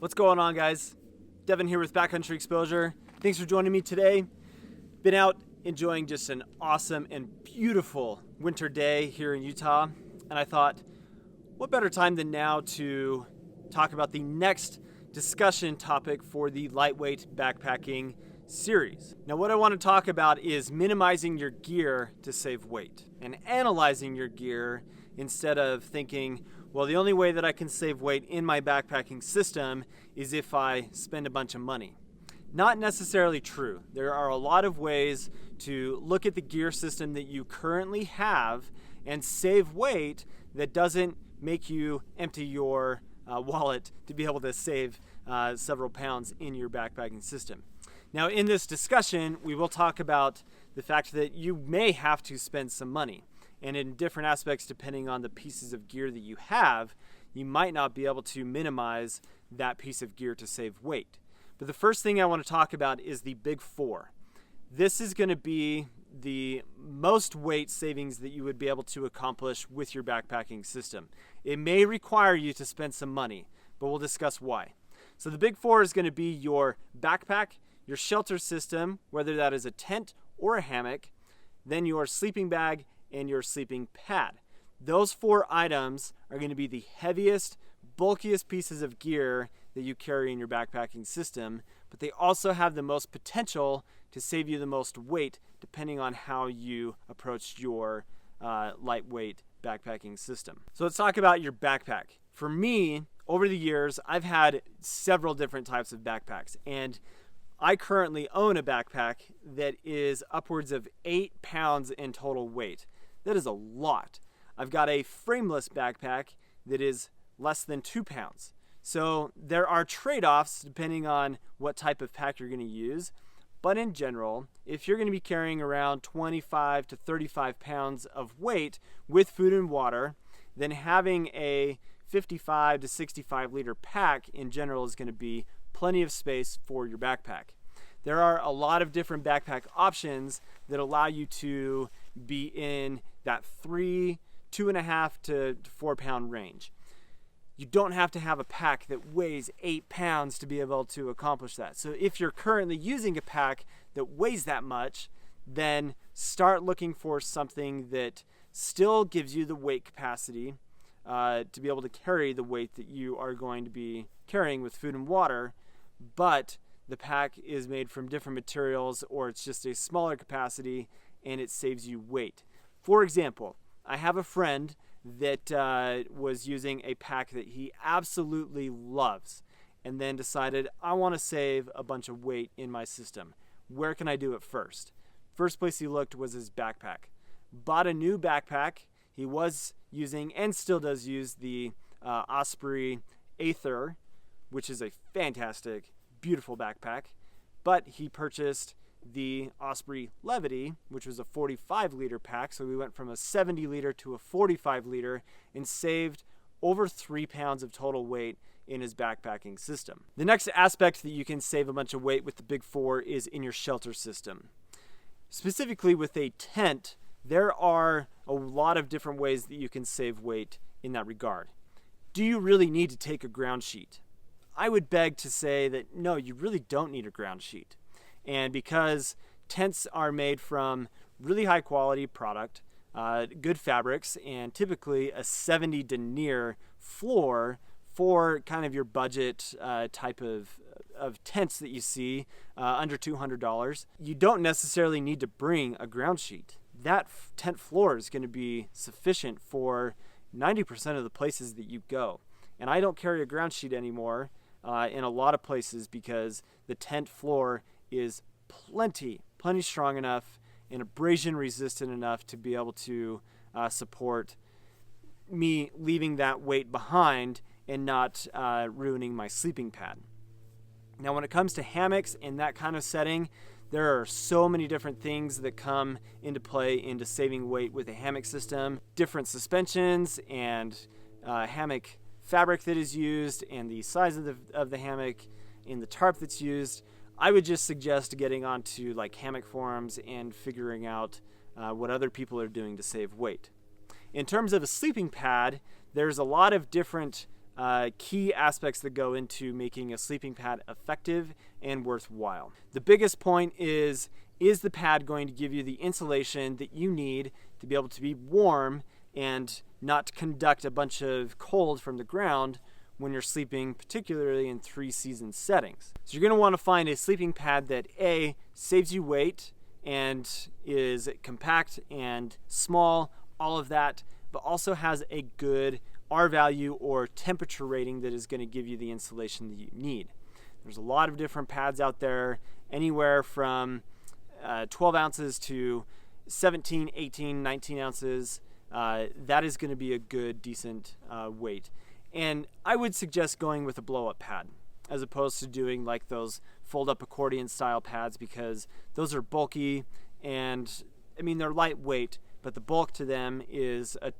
What's going on, guys? Devin here with Backcountry Exposure. Thanks for joining me today. Been out enjoying just an awesome and beautiful winter day here in Utah, and I thought, what better time than now to talk about the next discussion topic for the lightweight backpacking series. Now, what I want to talk about is minimizing your gear to save weight and analyzing your gear instead of thinking, well, the only way that I can save weight in my backpacking system is if I spend a bunch of money. Not necessarily true. There are a lot of ways to look at the gear system that you currently have and save weight that doesn't make you empty your wallet to be able to save several pounds in your backpacking system. Now, in this discussion, we will talk about the fact that you may have to spend some money. And in different aspects, depending on the pieces of gear that you have, you might not be able to minimize that piece of gear to save weight. But the first thing I want to talk about is the Big Four. This is going to be the most weight savings that you would be able to accomplish with your backpacking system. It may require you to spend some money, but we'll discuss why. So the Big Four is going to be your backpack, your shelter system, whether that is a tent or a hammock, then your sleeping bag, and your sleeping pad. Those four items are going to be the heaviest, bulkiest pieces of gear that you carry in your backpacking system, but they also have the most potential to save you the most weight depending on how you approach your lightweight backpacking system. So let's talk about your backpack. For me, over the years, I've had several different types of backpacks, and I currently own a backpack that is upwards of 8 pounds in total weight. That is a lot. I've got a frameless backpack that is less than 2 pounds. So there are trade-offs depending on what type of pack you're going to use. But in general, if you're going to be carrying around 25 to 35 pounds of weight with food and water, then having a 55 to 65 liter pack in general is going to be plenty of space for your backpack. There are a lot of different backpack options that allow you to be in that 2.5 to 4 pound range. You don't have to have a pack that weighs 8 pounds to be able to accomplish that. So if you're currently using a pack that weighs that much, then start looking for something that still gives you the weight capacity to be able to carry the weight that you are going to be carrying with food and water, but the pack is made from different materials, or it's just a smaller capacity and it saves you weight. For example, I have a friend that was using a pack that he absolutely loves and then decided, I want to save a bunch of weight in my system. Where can I do it first? First place he looked was his backpack. Bought a new backpack. He was using and still does use the Osprey Aether, which is a fantastic, beautiful backpack, but he purchased the Osprey Levity, which was a 45 liter pack. So we went from a 70 liter to a 45 liter and saved over 3 pounds of total weight in his backpacking system. The next aspect that you can save a bunch of weight with the Big Four is in your shelter system. Specifically with a tent, there are a lot of different ways that you can save weight in that regard. Do you really need to take a ground sheet? I would beg to say that no, you really don't need a ground sheet. And because tents are made from really high quality product, good fabrics, and typically a 70 denier floor for kind of your budget type of tents that you see under $200, you don't necessarily need to bring a ground sheet. That tent floor is going to be sufficient for 90% of the places that you go. And I don't carry a ground sheet anymore in a lot of places because the tent floor is plenty strong enough and abrasion resistant enough to be able to support me leaving that weight behind and not ruining my sleeping pad. Now, when it comes to hammocks and that kind of setting, there are so many different things that come into play into saving weight with a hammock system. Different suspensions and hammock fabric that is used and the size of the hammock and the tarp that's used. I would just suggest getting onto like hammock forums and figuring out what other people are doing to save weight. In terms of a sleeping pad, there's a lot of different key aspects that go into making a sleeping pad effective and worthwhile. The biggest point is the pad going to give you the insulation that you need to be able to be warm and not conduct a bunch of cold from the ground when you're sleeping, particularly in 3-season settings. So you're going to want to find a sleeping pad that A, saves you weight and is compact and small, all of that, but also has a good R value or temperature rating that is going to give you the insulation that you need. There's a lot of different pads out there, anywhere from 12 ounces to 17, 18, 19 ounces. That is going to be a good, decent weight. And I would suggest going with a blow-up pad as opposed to doing like those fold-up accordion style pads, because those are bulky and, I mean, they're lightweight, but the bulk to them is a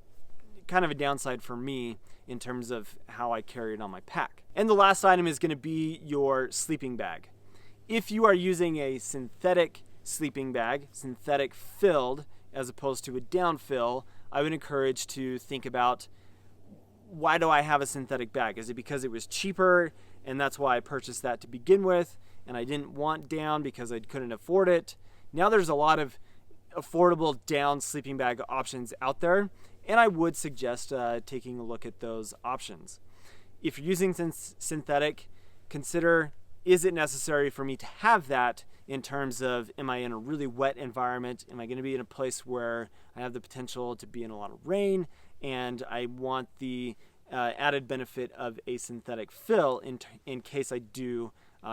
kind of a downside for me in terms of how I carry it on my pack. And the last item is going to be your sleeping bag. If you are using a synthetic sleeping bag, synthetic filled as opposed to a down fill, I would encourage to think about, why do I have a synthetic bag? Is it because it was cheaper and that's why I purchased that to begin with, and I didn't want down because I couldn't afford it? Now there's a lot of affordable down sleeping bag options out there, and I would suggest taking a look at those options. If you're using synthetic, consider, is it necessary for me to have that in terms of, am I in a really wet environment? Am I going to be in a place where I have the potential to be in a lot of rain, and I want the added benefit of a synthetic fill in case I do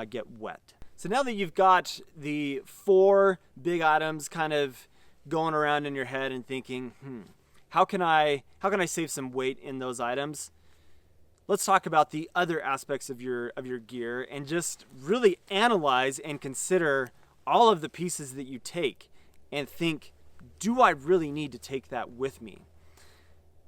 get wet. So now that you've got the 4 big items kind of going around in your head and thinking, how can I save some weight in those items? Let's talk about the other aspects of your gear and just really analyze and consider all of the pieces that you take and think, do I really need to take that with me?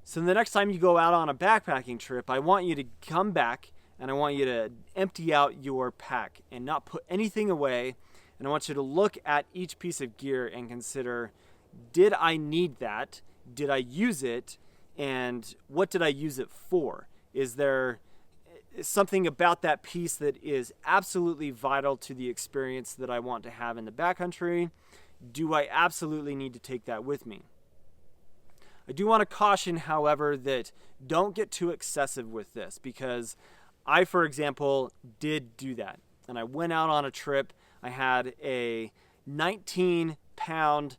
So the next time you go out on a backpacking trip, I want you to come back and I want you to empty out your pack and not put anything away. And I want you to look at each piece of gear and consider, did I need that? Did I use it? And what did I use it for? Is there something about that piece that is absolutely vital to the experience that I want to have in the backcountry? Do I absolutely need to take that with me? I do want to caution, however, that don't get too excessive with this, because I, for example, did do that. And I went out on a trip. I had a 19-pound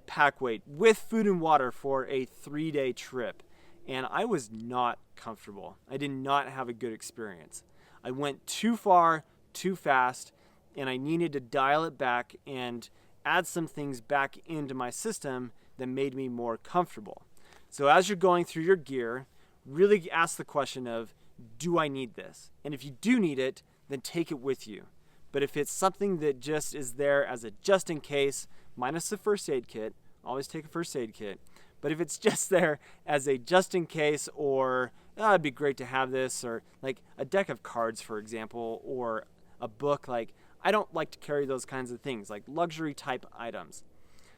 pack weight with food and water for a 3-day trip. And I was not comfortable. I did not have a good experience. I went too far, too fast, and I needed to dial it back and add some things back into my system that made me more comfortable. So as you're going through your gear, really ask the question of, do I need this? And if you do need it, then take it with you. But if it's something that just is there as a just in case, minus the first aid kit, always take a first aid kit. But if it's just there as a just in case, or it'd be great to have this, or like a deck of cards, for example, or a book, like I don't like to carry those kinds of things, like luxury type items.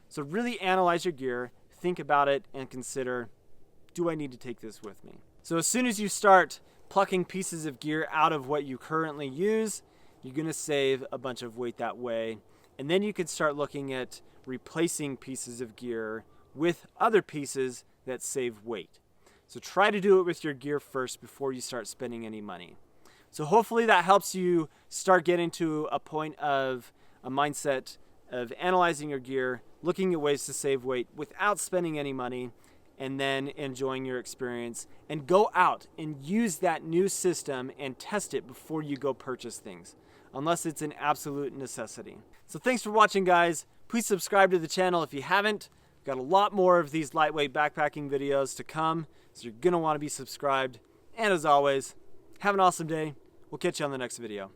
So really analyze your gear, think about it, and consider, do I need to take this with me? So as soon as you start plucking pieces of gear out of what you currently use, you're going to save a bunch of weight that way. And then you can start looking at replacing pieces of gear with other pieces that save weight. So try to do it with your gear first before you start spending any money. So hopefully that helps you start getting to a point of a mindset of analyzing your gear, looking at ways to save weight without spending any money, and then enjoying your experience. And go out and use that new system and test it before you go purchase things, unless it's an absolute necessity. So thanks for watching, guys. Please subscribe to the channel if you haven't. Got a lot more of these lightweight backpacking videos to come, so you're going to want to be subscribed. And as always, have an awesome day. We'll catch you on the next video.